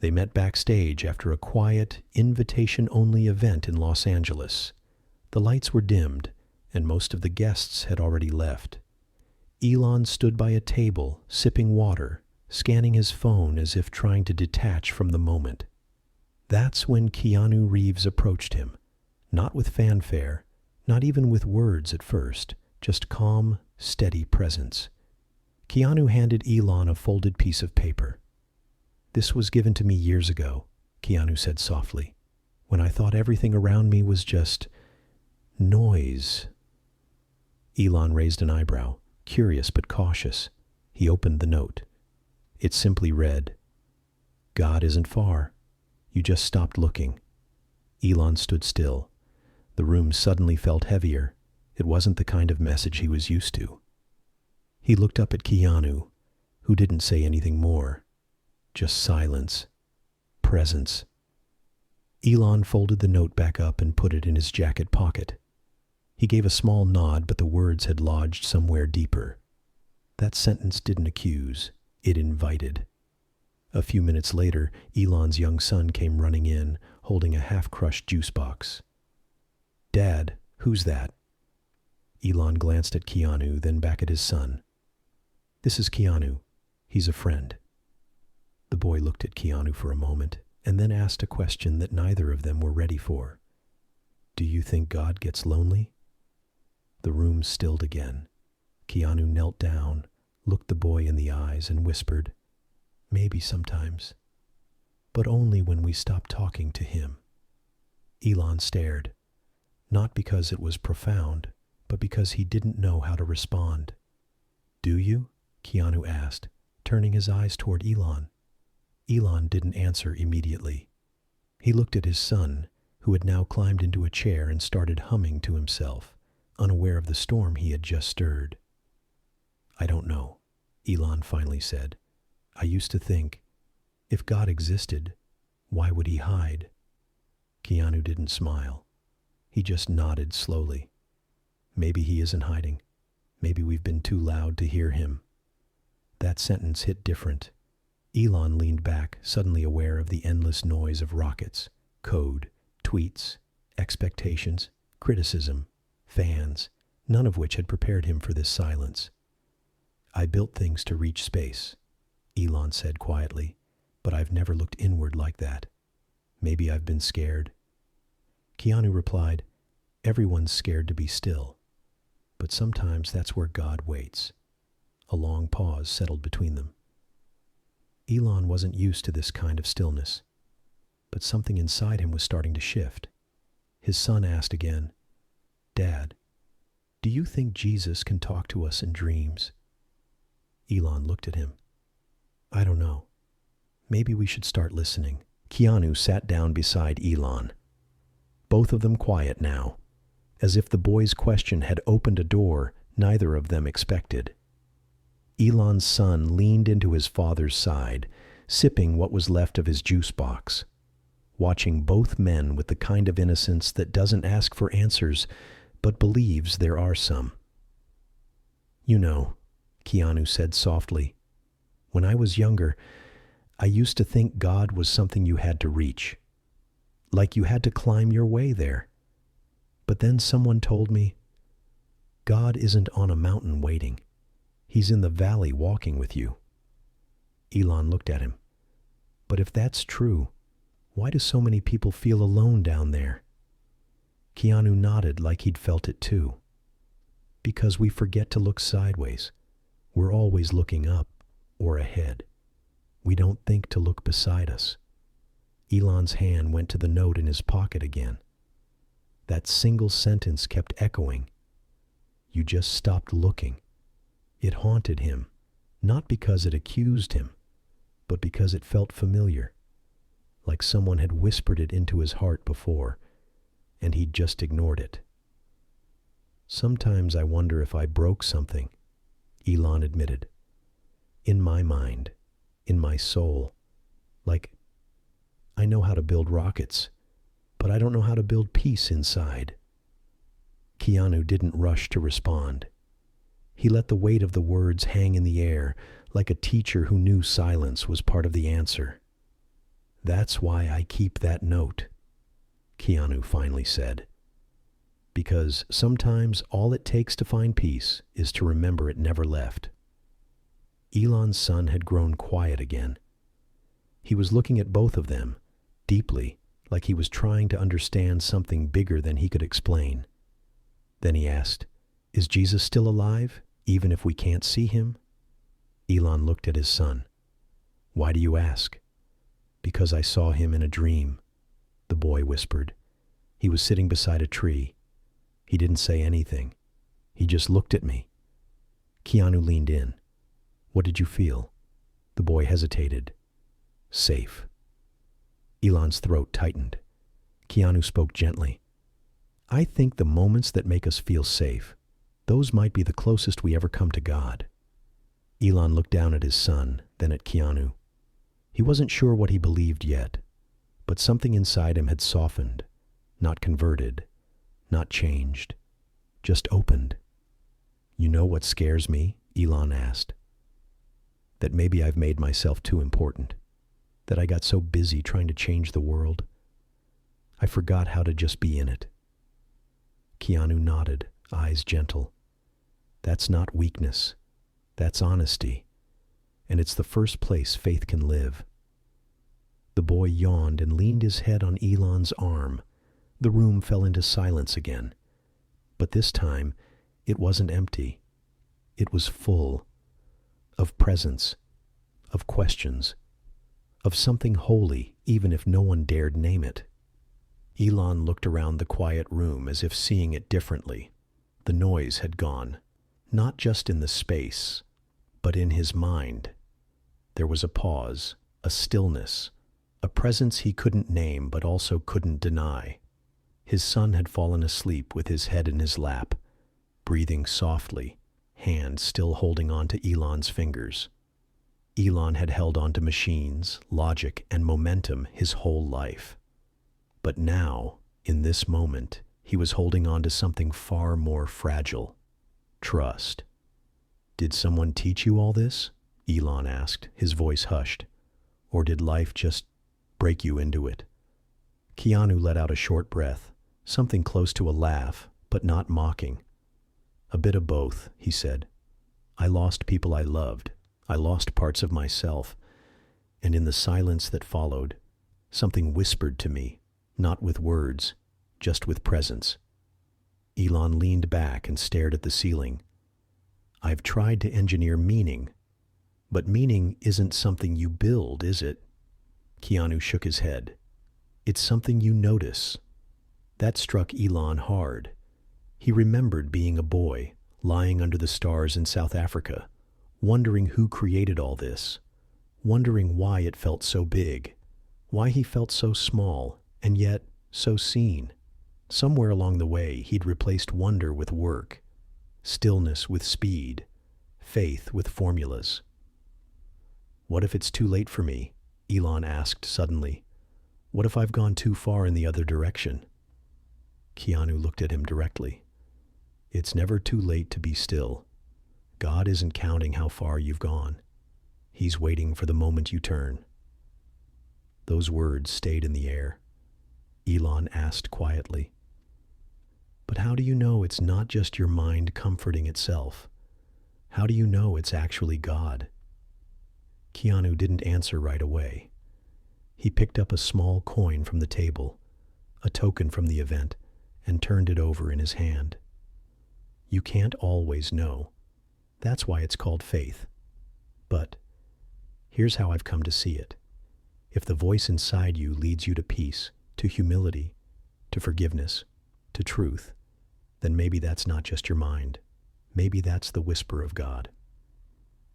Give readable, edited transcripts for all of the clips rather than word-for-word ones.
They met backstage after a quiet, invitation-only event in Los Angeles. The lights were dimmed, and most of the guests had already left. Elon stood by a table, sipping water, scanning his phone as if trying to detach from the moment. That's when Keanu Reeves approached him, not with fanfare, not even with words at first, just calm, steady presence. Keanu handed Elon a folded piece of paper. "This was given to me years ago," Keanu said softly, "when I thought everything around me was just noise." Elon raised an eyebrow, curious but cautious. He opened the note. It simply read, "God isn't far. You just stopped looking." Elon stood still. The room suddenly felt heavier. It wasn't the kind of message he was used to. He looked up at Keanu, who didn't say anything more. Just silence. Presence. Elon folded the note back up and put it in his jacket pocket. He gave a small nod, but the words had lodged somewhere deeper. That sentence didn't accuse, it invited. A few minutes later, Elon's young son came running in, holding a half-crushed juice box. "Dad, who's that?" Elon glanced at Keanu, then back at his son. "This is Keanu. He's a friend." The boy looked at Keanu for a moment, and then asked a question that neither of them were ready for. "Do you think God gets lonely?" The room stilled again. Keanu knelt down, looked the boy in the eyes, and whispered, "Maybe sometimes, but only when we stop talking to him." Elon stared, not because it was profound, but because he didn't know how to respond. "Do you?" Keanu asked, turning his eyes toward Elon. Elon didn't answer immediately. He looked at his son, who had now climbed into a chair and started humming to himself, unaware of the storm he had just stirred. "I don't know," Elon finally said. "I used to think, if God existed, why would he hide?" Keanu didn't smile. He just nodded slowly. "Maybe he isn't hiding. Maybe we've been too loud to hear him." That sentence hit different. Elon leaned back, suddenly aware of the endless noise of rockets, code, tweets, expectations, criticism, fans, none of which had prepared him for this silence. "I built things to reach space," Elon said quietly, "but I've never looked inward like that. Maybe I've been scared." Keanu replied, "Everyone's scared to be still, but sometimes that's where God waits." A long pause settled between them. Elon wasn't used to this kind of stillness, but something inside him was starting to shift. His son asked again, "Dad, do you think Jesus can talk to us in dreams?" Elon looked at him. "I don't know. Maybe we should start listening." Keanu sat down beside Elon. Both of them quiet now, as if the boy's question had opened a door neither of them expected. Elon's son leaned into his father's side, sipping what was left of his juice box, watching both men with the kind of innocence that doesn't ask for answers, but believes there are some. "You know," Keanu said softly, "when I was younger, I used to think God was something you had to reach, like you had to climb your way there. But then someone told me, God isn't on a mountain waiting. He's in the valley walking with you." Elon looked at him. "But if that's true, why do so many people feel alone down there?" Keanu nodded like he'd felt it too. "Because we forget to look sideways. We're always looking up or ahead. We don't think to look beside us." Elon's hand went to the note in his pocket again. That single sentence kept echoing. "You just stopped looking." It haunted him, not because it accused him, but because it felt familiar, like someone had whispered it into his heart before, and he'd just ignored it. "Sometimes I wonder if I broke something," Elon admitted. "In my mind, in my soul. Like, I know how to build rockets, but I don't know how to build peace inside." Keanu didn't rush to respond. He let the weight of the words hang in the air, like a teacher who knew silence was part of the answer. "That's why I keep that note," Keanu finally said. "Because sometimes all it takes to find peace is to remember it never left." Elon's son had grown quiet again. He was looking at both of them, deeply, like he was trying to understand something bigger than he could explain. Then he asked, "Is Jesus still alive, even if we can't see him?" Elon looked at his son. "Why do you ask?" "Because I saw him in a dream," the boy whispered. "He was sitting beside a tree. He didn't say anything. He just looked at me." Keanu leaned in. "What did you feel?" The boy hesitated. "Safe." Elon's throat tightened. Keanu spoke gently. "I think the moments that make us feel safe, those might be the closest we ever come to God." Elon looked down at his son, then at Keanu. He wasn't sure what he believed yet, but something inside him had softened, not converted, not changed, just opened. "You know what scares me?" Elon asked. "That maybe I've made myself too important, that I got so busy trying to change the world, I forgot how to just be in it." Keanu nodded, eyes gentle. "That's not weakness. That's honesty. And it's the first place faith can live." The boy yawned and leaned his head on Elon's arm. The room fell into silence again. But this time, it wasn't empty. It was full of presence, of questions, of something holy, even if no one dared name it. Elon looked around the quiet room as if seeing it differently. The noise had gone, not just in the space, but in his mind. There was a pause, a stillness, a presence he couldn't name but also couldn't deny. His son had fallen asleep with his head in his lap, breathing softly, hand still holding on to Elon's fingers. Elon had held on to machines, logic, and momentum his whole life. But now, in this moment, he was holding on to something far more fragile: trust. "Did someone teach you all this?" Elon asked, his voice hushed. "Or did life just break you into it?" Keanu let out a short breath, something close to a laugh, but not mocking. "A bit of both," he said. "I lost people I loved. I lost parts of myself. And in the silence that followed, something whispered to me, not with words, just with presence." Elon leaned back and stared at the ceiling. "I've tried to engineer meaning. But meaning isn't something you build, is it?" Keanu shook his head. "It's something you notice." That struck Elon hard. He remembered being a boy, lying under the stars in South Africa, wondering who created all this, wondering why it felt so big, why he felt so small, and yet so seen. Somewhere along the way, he'd replaced wonder with work, stillness with speed, faith with formulas. "What if it's too late for me?" Elon asked suddenly. "What if I've gone too far in the other direction?" Keanu looked at him directly. "It's never too late to be still. God isn't counting how far you've gone. He's waiting for the moment you turn." Those words stayed in the air. Elon asked quietly, "But how do you know it's not just your mind comforting itself? How do you know it's actually God?" Keanu didn't answer right away. He picked up a small coin from the table, a token from the event, and turned it over in his hand. "You can't always know. That's why it's called faith. But here's how I've come to see it. If the voice inside you leads you to peace, to humility, to forgiveness, to truth, then maybe that's not just your mind. Maybe that's the whisper of God."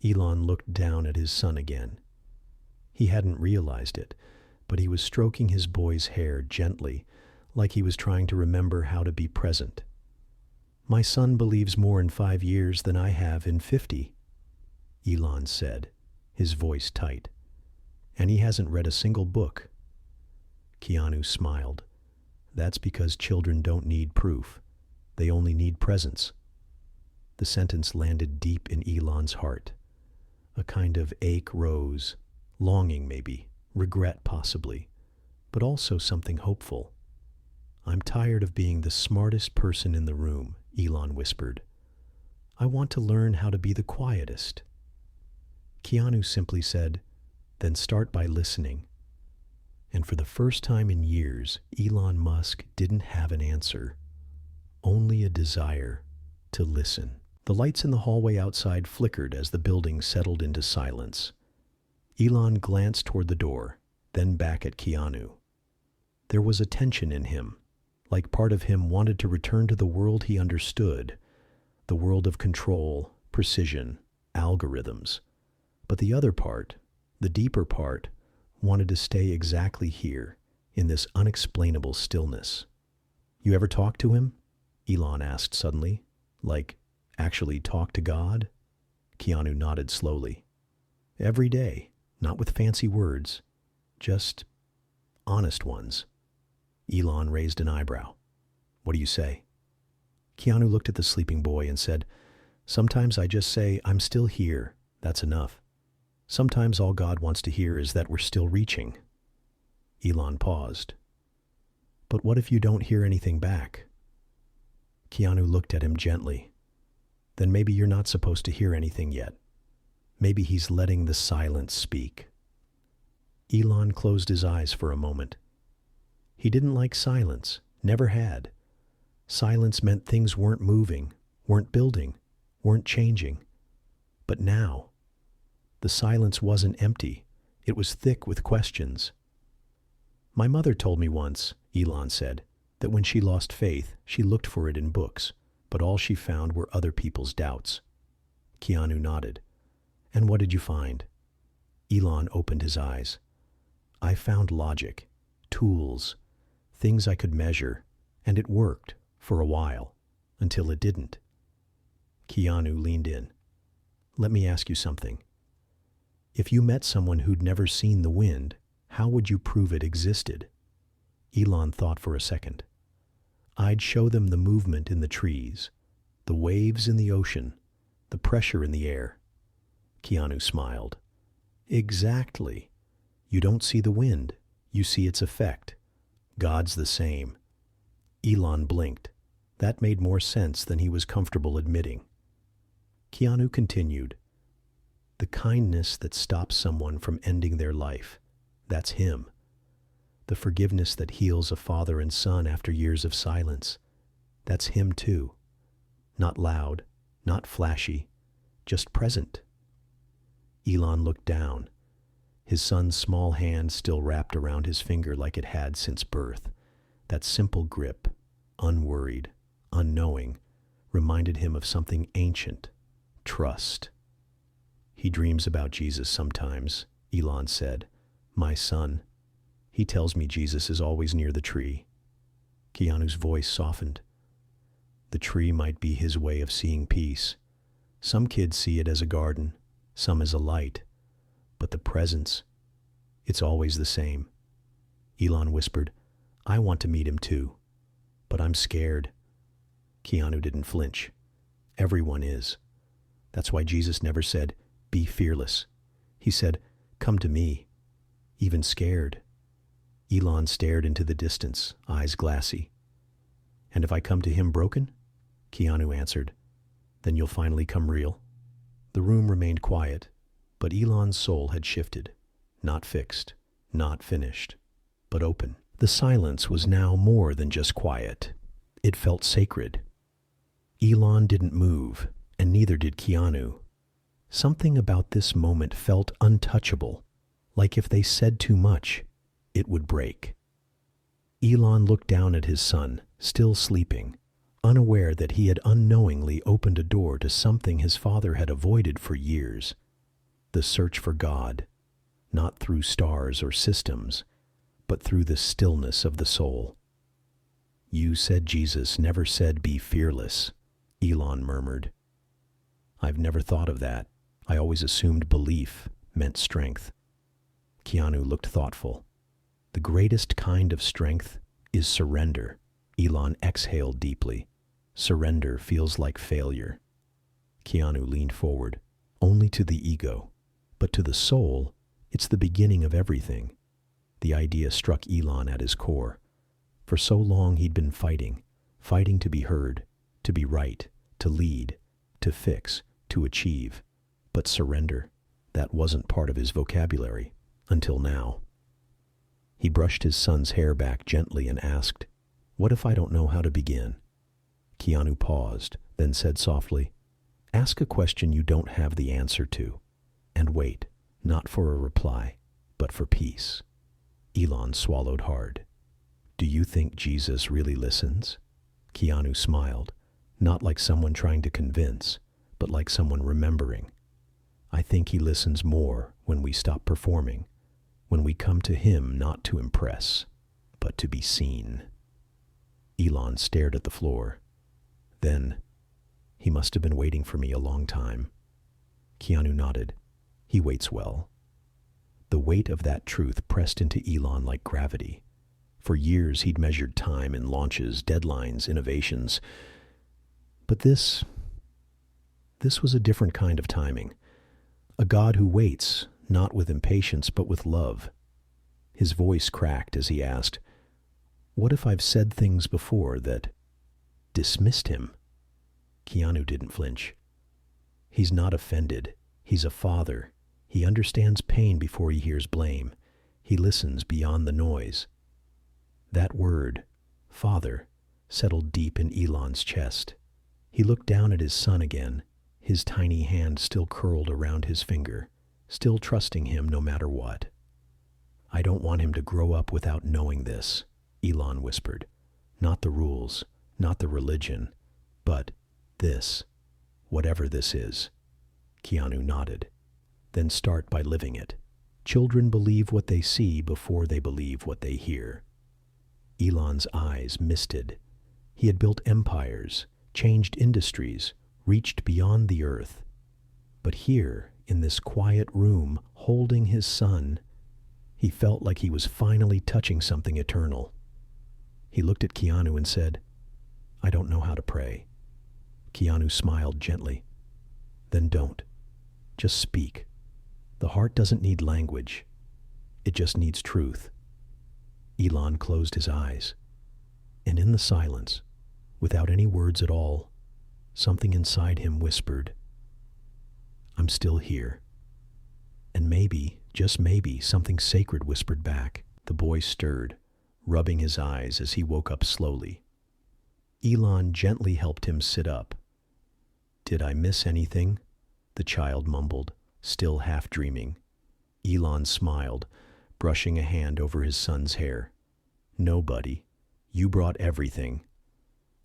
Elon looked down at his son again. He hadn't realized it, but he was stroking his boy's hair gently, like he was trying to remember how to be present. "My son believes more in 5 years than I have in 50, Elon said, his voice tight. "And he hasn't read a single book." Keanu smiled. "That's because children don't need proof. They only need presence." The sentence landed deep in Elon's heart. A kind of ache rose, longing maybe, regret possibly, but also something hopeful. I'm tired of being the smartest person in the room, Elon whispered. I want to learn how to be the quietest. Keanu simply said, then start by listening. And for the first time in years, Elon Musk didn't have an answer, only a desire to listen. The lights in the hallway outside flickered as the building settled into silence. Elon glanced toward the door, then back at Keanu. There was a tension in him, like part of him wanted to return to the world he understood, the world of control, precision, algorithms. But the other part, the deeper part, wanted to stay exactly here, in this unexplainable stillness. You ever talk to him? Elon asked suddenly. Like, actually talk to God? Keanu nodded slowly. Every day, not with fancy words, just honest ones. Elon raised an eyebrow. What do you say? Keanu looked at the sleeping boy and said, sometimes I just say, I'm still here. That's enough. Sometimes all God wants to hear is that we're still reaching. Elon paused. But what if you don't hear anything back? Keanu looked at him gently. Then maybe you're not supposed to hear anything yet. Maybe he's letting the silence speak. Elon closed his eyes for a moment. He didn't like silence, never had. Silence meant things weren't moving, weren't building, weren't changing. But now, the silence wasn't empty. It was thick with questions. My mother told me once, Elon said, that when she lost faith, she looked for it in books, but all she found were other people's doubts. Keanu nodded. And what did you find? Elon opened his eyes. I found logic, tools, things I could measure, and it worked for a while, until it didn't. Keanu leaned in. Let me ask you something. If you met someone who'd never seen the wind, how would you prove it existed? Elon thought for a second. I'd show them the movement in the trees, the waves in the ocean, the pressure in the air. Keanu smiled. Exactly. You don't see the wind, you see its effect. God's the same. Elon blinked. That made more sense than he was comfortable admitting. Keanu continued. The kindness that stops someone from ending their life, that's him. The forgiveness that heals a father and son after years of silence, that's him too. Not loud, not flashy, just present. Elon looked down, his son's small hand still wrapped around his finger like it had since birth. That simple grip, unworried, unknowing, reminded him of something ancient, trust. He dreams about Jesus sometimes, Elon said. My son. He tells me Jesus is always near the tree. Keanu's voice softened. The tree might be his way of seeing peace. Some kids see it as a garden, some as a light. But the presence, it's always the same. Elon whispered, I want to meet him too, but I'm scared. Keanu didn't flinch. Everyone is. That's why Jesus never said, be fearless. He said, come to me, even scared. Elon stared into the distance, eyes glassy. And if I come to him broken? Keanu answered, then you'll finally come real. The room remained quiet, but Elon's soul had shifted, not fixed, not finished, but open. The silence was now more than just quiet. It felt sacred. Elon didn't move, and neither did Keanu. Something about this moment felt untouchable, like if they said too much, it would break. Elon looked down at his son, still sleeping, unaware that he had unknowingly opened a door to something his father had avoided for years. The search for God, not through stars or systems, but through the stillness of the soul. You said Jesus never said be fearless, Elon murmured. I've never thought of that. I always assumed belief meant strength. Keanu looked thoughtful. The greatest kind of strength is surrender. Elon exhaled deeply. Surrender feels like failure. Keanu leaned forward. Only to the ego. But to the soul, it's the beginning of everything. The idea struck Elon at his core. For so long he'd been fighting to be heard, to be right, to lead, to fix, to achieve. But surrender, that wasn't part of his vocabulary, until now. He brushed his son's hair back gently and asked, "What if I don't know how to begin?" Keanu paused, then said softly, "Ask a question you don't have the answer to, and wait, not for a reply, but for peace." Elon swallowed hard. "Do you think Jesus really listens?" Keanu smiled, not like someone trying to convince, but like someone remembering. "I think he listens more when we stop performing, when we come to him not to impress, but to be seen." Elon stared at the floor. Then, "He must have been waiting for me a long time." Keanu nodded. "He waits well." The weight of that truth pressed into Elon like gravity. For years he'd measured time in launches, deadlines, innovations. But this was a different kind of timing. A God who waits, not with impatience, but with love. His voice cracked as he asked, "What if I've said things before that dismissed him?" Keanu didn't flinch. He's not offended. He's a father. He understands pain before he hears blame. He listens beyond the noise. That word, father, settled deep in Elon's chest. He looked down at his son again, his tiny hand still curled around his finger, still trusting him no matter what. "I don't want him to grow up without knowing this," Elon whispered. "Not the rules, not the religion, but this, whatever this is." Keanu nodded. "Then start by living it. Children believe what they see before they believe what they hear." Elon's eyes misted. He had built empires, changed industries, reached beyond the earth. But here, in this quiet room, holding his son, he felt like he was finally touching something eternal. He looked at Keanu and said, "I don't know how to pray." Keanu smiled gently. "Then don't. Just speak. The heart doesn't need language. It just needs truth." Elon closed his eyes, and in the silence, without any words at all, something inside him whispered, "I'm still here." And maybe, just maybe, something sacred whispered back. The boy stirred, rubbing his eyes as he woke up slowly. Elon gently helped him sit up. "Did I miss anything?" the child mumbled, still half dreaming. Elon smiled, brushing a hand over his son's hair. "No, buddy. You brought everything."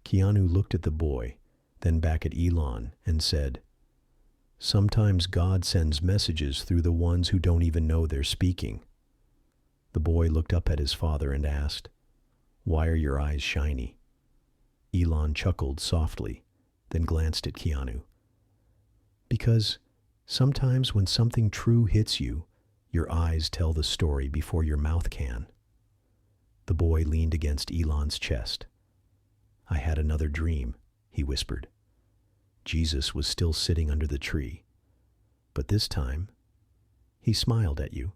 Keanu looked at the boy, then back at Elon, and said, "Sometimes God sends messages through the ones who don't even know they're speaking." The boy looked up at his father and asked, "Why are your eyes shiny?" Elon chuckled softly, then glanced at Keanu. "Because sometimes when something true hits you, your eyes tell the story before your mouth can." The boy leaned against Elon's chest. "I had another dream," he whispered. "Jesus was still sitting under the tree. But this time, he smiled at you."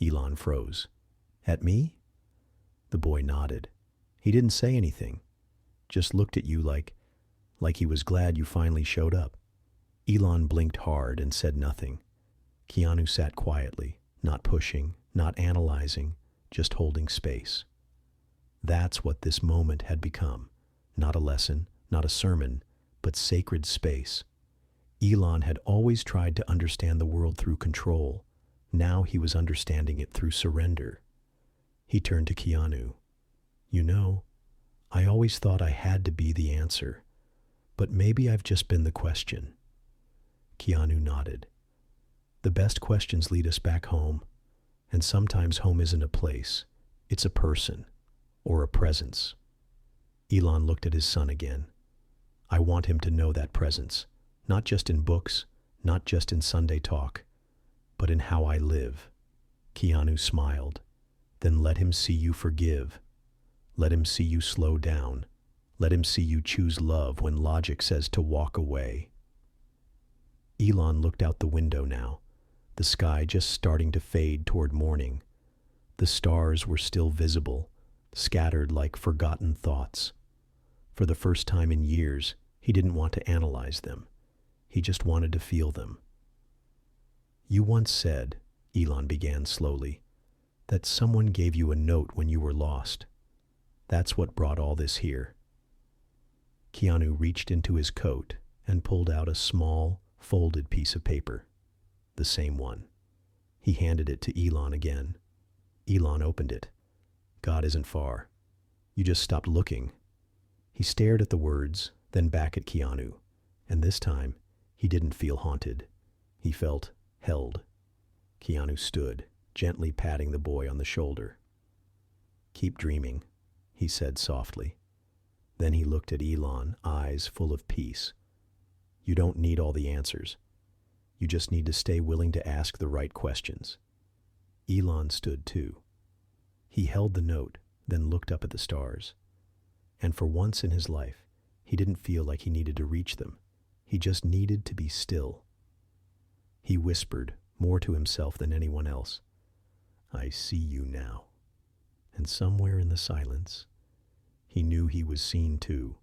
Elon froze. "At me?" The boy nodded. He didn't say anything, just looked at you like he was glad you finally showed up. Elon blinked hard and said nothing. Keanu sat quietly, not pushing, not analyzing, just holding space. That's what this moment had become. Not a lesson, not a sermon, but sacred space. Elon had always tried to understand the world through control. Now he was understanding it through surrender. He turned to Keanu. "You know, I always thought I had to be the answer, but maybe I've just been the question." Keanu nodded. "The best questions lead us back home, and sometimes home isn't a place, it's a person, or a presence." Elon looked at his son again. "I want him to know that presence, not just in books, not just in Sunday talk, but in how I live." Keanu smiled. "Then let him see you forgive. Let him see you slow down. Let him see you choose love when logic says to walk away." Elon looked out the window now, the sky just starting to fade toward morning. The stars were still visible, scattered like forgotten thoughts. For the first time in years, he didn't want to analyze them. He just wanted to feel them. You once said, Elon began slowly, that someone gave you a note when you were lost. That's what brought all this here. Keanu reached into his coat and pulled out a small, folded piece of paper. The same one. He handed it to Elon again. Elon opened it. God isn't far. You just stopped looking. He stared at the words, then back at Keanu, and this time he didn't feel haunted. He felt held. Keanu stood, gently patting the boy on the shoulder. Keep dreaming, he said softly. Then he looked at Elon, eyes full of peace. You don't need all the answers. You just need to stay willing to ask the right questions. Elon stood too. He held the note, then looked up at the stars. And for once in his life, he didn't feel like he needed to reach them. He just needed to be still. He whispered, more to himself than anyone else, I see you now. And somewhere in the silence, he knew he was seen too.